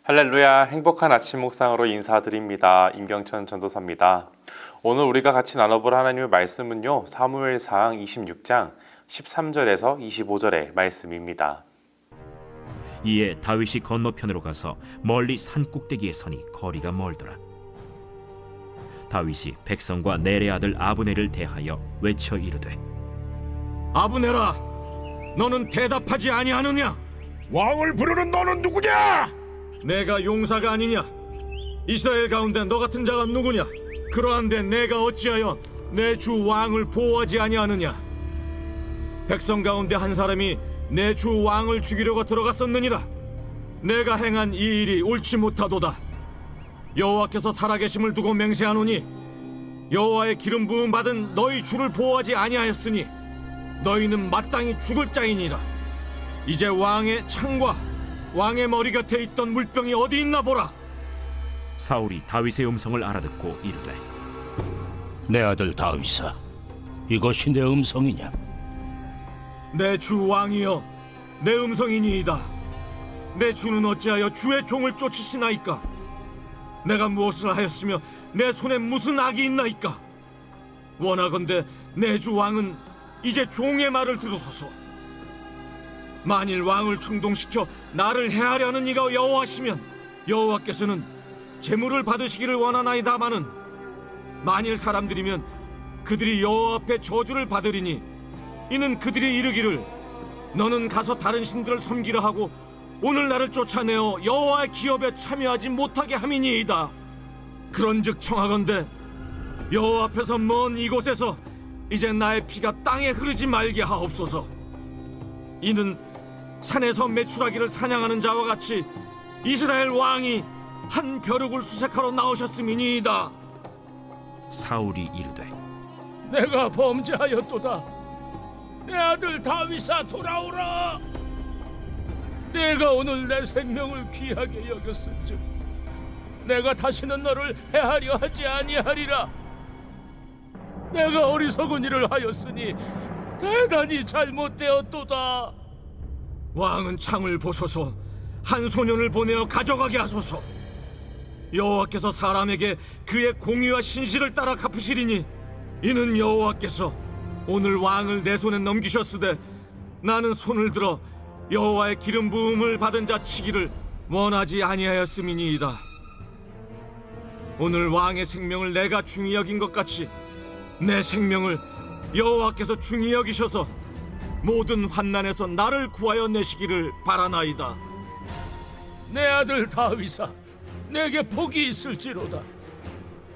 할렐루야, 행복한 아침 묵상으로 인사드립니다. 임병천 전도사입니다. 오늘 우리가 같이 나눠볼 하나님의 말씀은요, 사무엘상 26장 13절에서 25절의 말씀입니다. 이에 다윗이 건너편으로 가서 멀리 산 꼭대기에 서니 거리가 멀더라. 다윗이 백성과 넬의 아들 아브넬을 대하여 외쳐 이르되, 아브넬아, 너는 대답하지 아니하느냐? 왕을 부르는 너는 누구냐? 내가 용사가 아니냐? 이스라엘 가운데 너 같은 자가 누구냐? 그러한데 내가 어찌하여 내 주 왕을 보호하지 아니하느냐? 백성 가운데 한 사람이 내 주 왕을 죽이려고 들어갔었느니라. 내가 행한 이 일이 옳지 못하도다. 여호와께서 살아계심을 두고 맹세하노니 여호와의 기름 부음 받은 너희 주를 보호하지 아니하였으니 너희는 마땅히 죽을 자이니라. 이제 왕의 창과 왕의 머리 곁에 있던 물병이 어디 있나 보라. 사울이 다윗의 음성을 알아듣고 이르되, 내 아들 다윗아, 이것이 내 음성이냐? 내 주 왕이여, 내 음성이니이다. 내 주는 어찌하여 주의 종을 쫓으시나이까? 내가 무엇을 하였으며 내 손에 무슨 악이 있나이까? 원하건대 내 주 왕은 이제 종의 말을 들으소서. 만일 왕을 충동시켜 나를 해하려는 이가 여호와시면 여호와께서는 재물을 받으시기를 원하나이다마는 만일 사람들이면 그들이 여호와 앞에 저주를 받으리니 이는 그들이 이르기를 너는 가서 다른 신들을 섬기라 하고 오늘 나를 쫓아내어 여호와의 기업에 참여하지 못하게 함이니이다. 그런즉 청하건대 여호와 앞에서 먼 이곳에서 이제 나의 피가 땅에 흐르지 말게 하옵소서. 이는 산에서 메추라기를 사냥하는 자와 같이 이스라엘 왕이 한 벼룩을 수색하러 나오셨음이니이다. 사울이 이르되, 내가 범죄하였도다. 내 아들 다윗아, 돌아오라. 내가 오늘 내 생명을 귀하게 여겼은즉 내가 다시는 너를 해하려 하지 아니하리라. 내가 어리석은 일을 하였으니 대단히 잘못되었도다. 왕은 창을 보소서. 한 소년을 보내어 가져가게 하소서. 여호와께서 사람에게 그의 공의와 신실을 따라 갚으시리니 이는 여호와께서 오늘 왕을 내 손에 넘기셨으되 나는 손을 들어 여호와의 기름 부음을 받은 자 치기를 원하지 아니하였음이니이다. 오늘 왕의 생명을 내가 중히 여긴 것 같이 내 생명을 여호와께서 중히 여기셔서 모든 환난에서 나를 구하여 내시기를 바라나이다. 내 아들 다윗아, 내게 복이 있을지로다.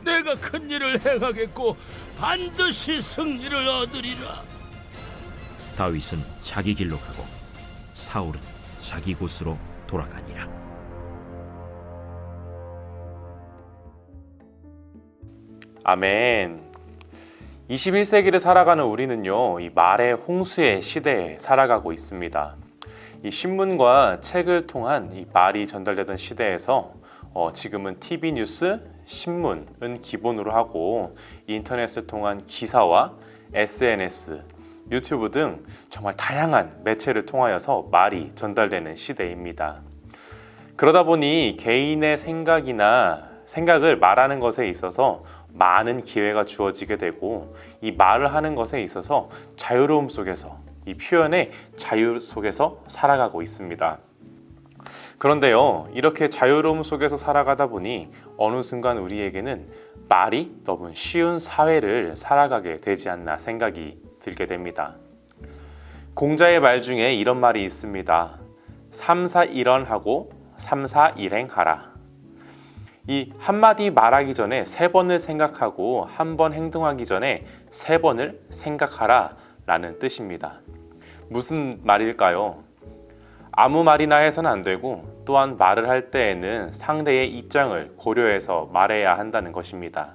내가 큰 일을 행하겠고 반드시 승리를 얻으리라. 다윗은 자기 길로 가고 사울은 자기 곳으로 돌아가니라. 아멘. 21세기를 살아가는 우리는요, 이 말의 홍수의 시대에 살아가고 있습니다. 이 신문과 책을 통한 이 말이 전달되던 시대에서 지금은 TV 뉴스, 신문은 기본으로 하고 인터넷을 통한 기사와 SNS, 유튜브 등 정말 다양한 매체를 통하여서 말이 전달되는 시대입니다. 그러다 보니 개인의 생각을 말하는 것에 있어서 많은 기회가 주어지게 되고 이 말을 하는 것에 있어서 자유로움 속에서 이 표현의 자유 속에서 살아가고 있습니다. 그런데요, 이렇게 자유로움 속에서 살아가다 보니 어느 순간 우리에게는 말이 너무 쉬운 사회를 살아가게 되지 않나 생각이 들게 됩니다. 공자의 말 중에 이런 말이 있습니다. 삼사일언하고 삼사일행하라. 이 한마디 말하기 전에 3번을 생각하고 한 번 행동하기 전에 3번을 생각하라 라는 뜻입니다. 무슨 말일까요? 아무 말이나 해서는 안 되고 또한 말을 할 때에는 상대의 입장을 고려해서 말해야 한다는 것입니다.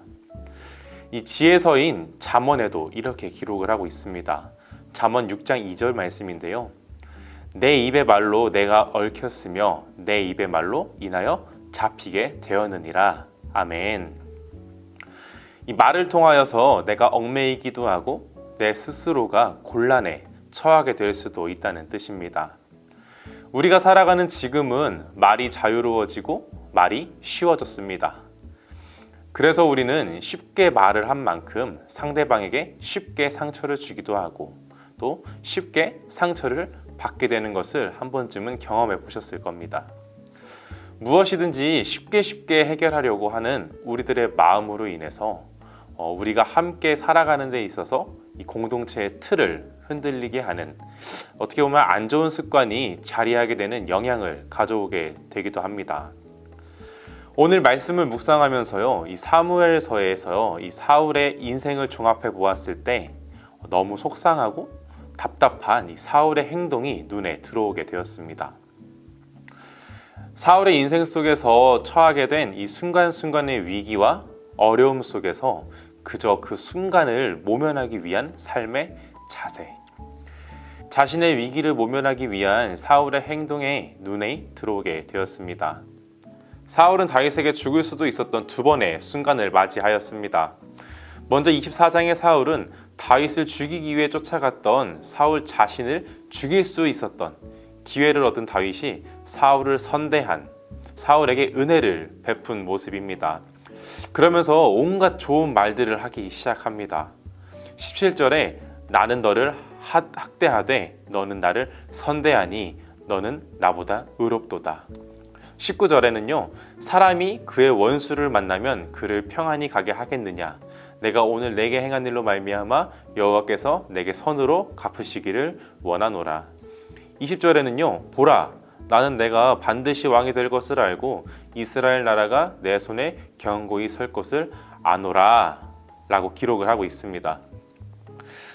이 지혜서인 잠언에도 이렇게 기록을 하고 있습니다. 잠언 6장 2절 말씀인데요. 내 입의 말로 내가 얽혔으며 내 입의 말로 인하여 잡히게 되었느니라. 아멘. 이 말을 통하여서 내가 얽매이기도 하고 내 스스로가 곤란에 처하게 될 수도 있다는 뜻입니다. 우리가 살아가는 지금은 말이 자유로워지고 말이 쉬워졌습니다. 그래서 우리는 쉽게 말을 한 만큼 상대방에게 쉽게 상처를 주기도 하고 또 쉽게 상처를 받게 되는 것을 한 번쯤은 경험해 보셨을 겁니다. 무엇이든지 쉽게 해결하려고 하는 우리들의 마음으로 인해서 우리가 함께 살아가는 데 있어서 이 공동체의 틀을 흔들리게 하는, 어떻게 보면 안 좋은 습관이 자리하게 되는 영향을 가져오게 되기도 합니다. 오늘 말씀을 묵상하면서요, 이 사무엘서에서 이 사울의 인생을 종합해 보았을 때 너무 속상하고 답답한 이 사울의 행동이 눈에 들어오게 되었습니다. 사울의 인생 속에서 처하게 된 이 순간순간의 위기와 어려움 속에서 그저 그 순간을 모면하기 위한 삶의 자세, 자신의 위기를 모면하기 위한 사울의 행동에 눈에 들어오게 되었습니다. 사울은 다윗에게 죽을 수도 있었던 두 번의 순간을 맞이하였습니다. 먼저 24장의 사울은 다윗을 죽이기 위해 쫓아갔던 사울 자신을 죽일 수 있었던 기회를 얻은 다윗이 사울을 선대한, 사울에게 은혜를 베푼 모습입니다. 그러면서 온갖 좋은 말들을 하기 시작합니다. 17절에 나는 너를 학대하되 너는 나를 선대하니 너는 나보다 의롭도다. 19절에는요, 사람이 그의 원수를 만나면 그를 평안히 가게 하겠느냐, 내가 오늘 내게 행한 일로 말미암아 여호와께서 내게 선으로 갚으시기를 원하노라. 20절에는요, 보라 나는 내가 반드시 왕이 될 것을 알고 이스라엘 나라가 내 손에 견고히 설 것을 아노라 라고 기록을 하고 있습니다.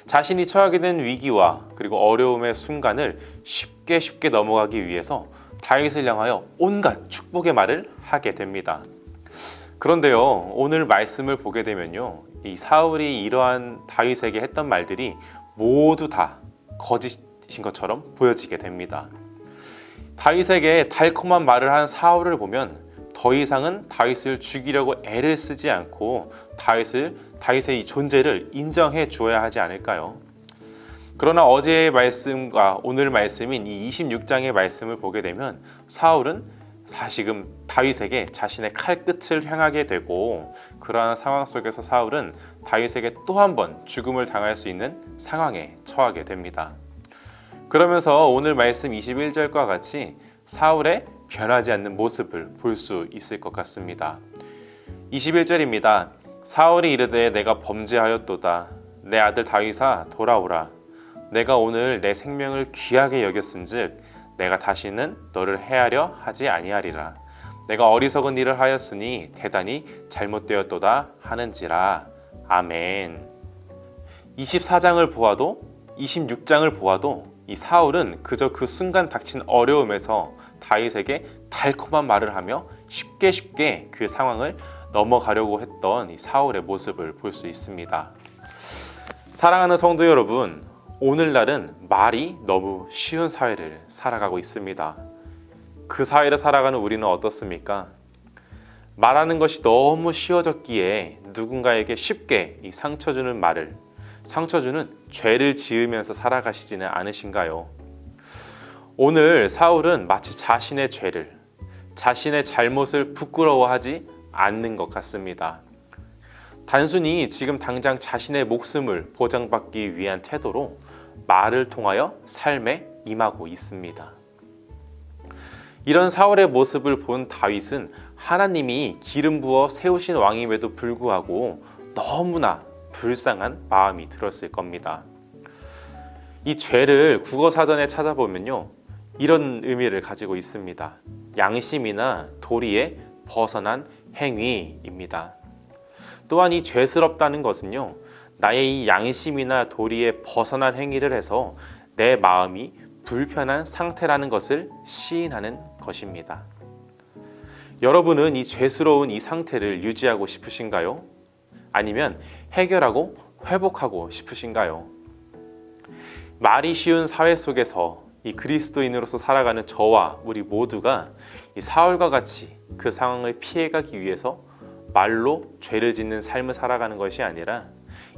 자신이 처하게 된 위기와 그리고 어려움의 순간을 쉽게 넘어가기 위해서 다윗을 향하여 온갖 축복의 말을 하게 됩니다. 그런데요, 오늘 말씀을 보게 되면요, 이 사울이 이러한 다윗에게 했던 말들이 모두 다 거짓인 것처럼 보여지게 됩니다. 다윗에게 달콤한 말을 한 사울을 보면 더 이상은 다윗을 죽이려고 애를 쓰지 않고 다윗의 이 존재를 인정해 주어야 하지 않을까요? 그러나 어제의 말씀과 오늘 말씀인 이 26장의 말씀을 보게 되면 사울은 다시금 다윗에게 자신의 칼끝을 향하게 되고, 그러한 상황 속에서 사울은 다윗에게 또 한 번 죽음을 당할 수 있는 상황에 처하게 됩니다. 그러면서 오늘 말씀 21절과 같이 사울의 변하지 않는 모습을 볼 수 있을 것 같습니다. 21절입니다. 사울이 이르되 내가 범죄하였도다. 내 아들 다윗아 돌아오라. 내가 오늘 내 생명을 귀하게 여겼은즉 내가 다시는 너를 해하려 하지 아니하리라. 내가 어리석은 일을 하였으니 대단히 잘못되었도다 하는지라. 아멘. 24장을 보아도 26장을 보아도 이 사울은 그저 그 순간 닥친 어려움에서 다윗에게 달콤한 말을 하며 쉽게 그 상황을 넘어가려고 했던 이 사울의 모습을 볼 수 있습니다. 사랑하는 성도 여러분, 오늘날은 말이 너무 쉬운 사회를 살아가고 있습니다. 그 사회를 살아가는 우리는 어떻습니까? 말하는 것이 너무 쉬워졌기에 누군가에게 쉽게 이 상처 주는 말을, 상처 주는 죄를 지으면서 살아가시지는 않으신가요? 오늘 사울은 마치 자신의 죄를, 자신의 잘못을 부끄러워하지 않는 것 같습니다. 단순히 지금 당장 자신의 목숨을 보장받기 위한 태도로 말을 통하여 삶에 임하고 있습니다. 이런 사울의 모습을 본 다윗은 하나님이 기름 부어 세우신 왕임에도 불구하고 너무나 불쌍한 마음이 들었을 겁니다. 이 죄를 국어사전에 찾아보면요, 이런 의미를 가지고 있습니다. 양심이나 도리에 벗어난 행위입니다. 또한 이 죄스럽다는 것은요, 나의 이 양심이나 도리에 벗어난 행위를 해서 내 마음이 불편한 상태라는 것을 시인하는 것입니다. 여러분은 이 죄스러운 이 상태를 유지하고 싶으신가요? 아니면 해결하고 회복하고 싶으신가요? 말이 쉬운 사회 속에서 이 그리스도인으로서 살아가는 저와 우리 모두가 이 사울과 같이 그 상황을 피해가기 위해서 말로 죄를 짓는 삶을 살아가는 것이 아니라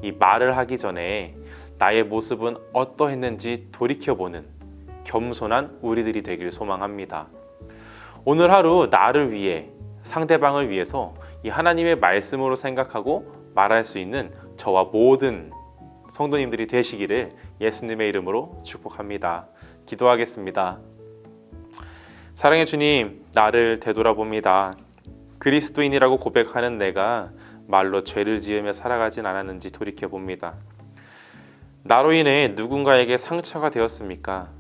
이 말을 하기 전에 나의 모습은 어떠했는지 돌이켜보는 겸손한 우리들이 되길 소망합니다. 오늘 하루 나를 위해, 상대방을 위해서 이 하나님의 말씀으로 생각하고 말할 수 있는 저와 모든 성도님들이 되시기를 예수님의 이름으로 축복합니다. 기도하겠습니다. 사랑의 주님, 나를 되돌아봅니다. 그리스도인이라고 고백하는 내가 말로 죄를 지으며 살아가진 않았는지 돌이켜봅니다. 나로 인해 누군가에게 상처가 되었습니까?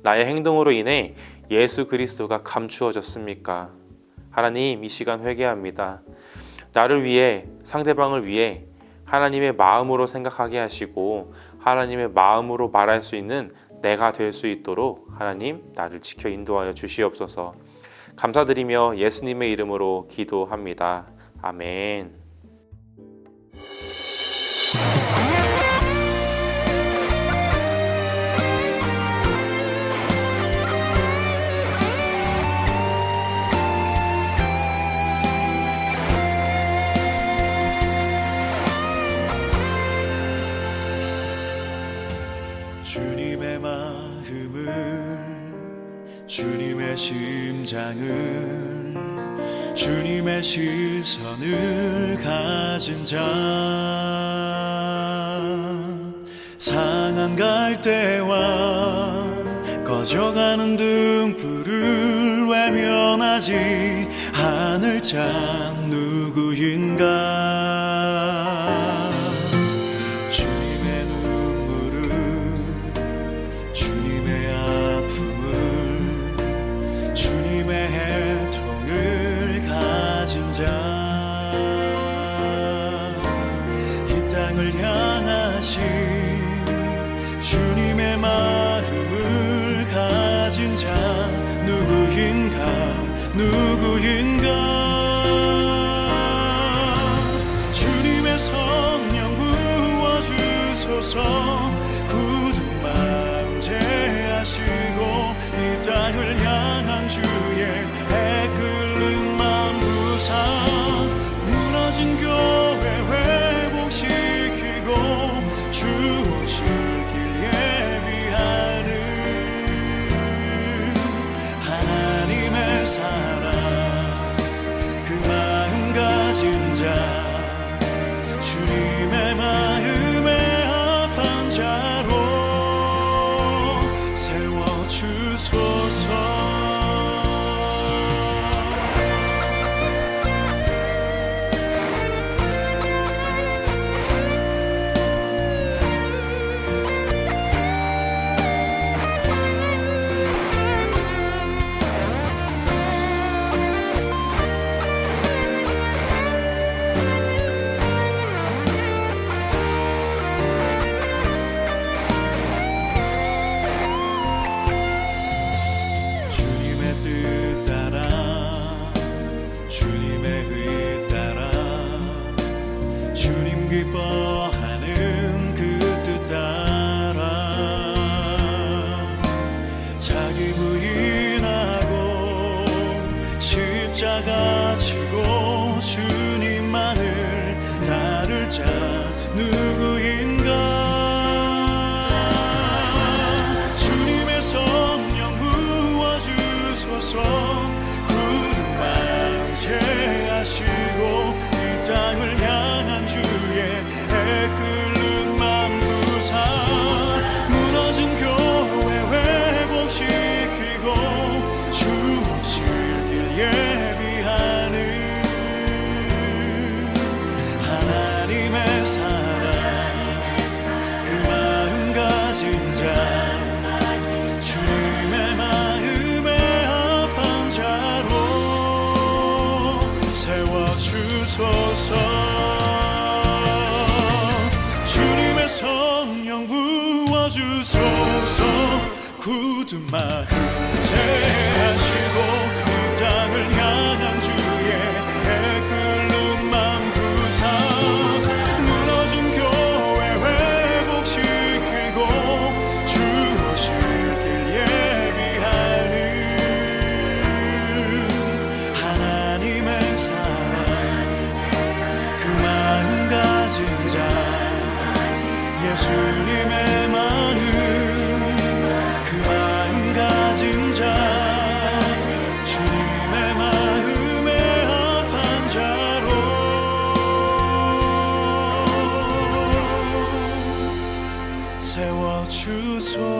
나의 행동으로 인해 예수 그리스도가 감추어졌습니까? 하나님, 이 시간 회개합니다. 나를 위해, 상대방을 위해 하나님의 마음으로 생각하게 하시고 하나님의 마음으로 말할 수 있는 내가 될 수 있도록 하나님, 나를 지켜 인도하여 주시옵소서. 감사드리며 예수님의 이름으로 기도합니다. 아멘. 주님의 마음을, 주님의 심장을, 주님의 시선을 가진 자, 상한 갈대와 꺼져가는 등불을 외면하지 않을 자 누구인가. 주님의 눈물을, 주님의 아픔을, 주님의 애통을 가진 자, 이 땅을 향하신 주님의 마음을 가진 자 누구인가, 누구인가. 주님의 성령 부어주소서. 굳은 마음 제하시고 이 땅을 향한 주의 애끓는 마음 부사, 무너진 교회 회복시키고 주 오실 길 예비하는 하나님의 사랑, 그 마음 가진 자, 주님의 마음에 합한 자로 세워주소서. 주님의 뜻 따라, 주님의 의 따라, 주님 기뻐하는 그 뜻 따라, 자기 부인하고 십자가 지고 주님만을 따를 자 누구인가. 주님의 성령 부어주소서. 굳은 마음 제하시고 이 땅을 향한 주의 애끓는 마음 부사, 무너진 교회 회복시키고 주 오실 길 예비하는 하나님의 사랑, 그 마음 가진 자, 주님의 마음에 합한 자로 세워주소서. 주님의 성령 부어주소서. 굳은 마음 제하시고 이 땅을 향한 주의 애끓는 마음 부사, 무너진 교회 회복시키고 주 오실 길 예비하는 하나님의 사랑, 그 마음 가진 자, 예수님의 마음, 그 마음 자 주님의 마음에 합한 자로 세워주소서.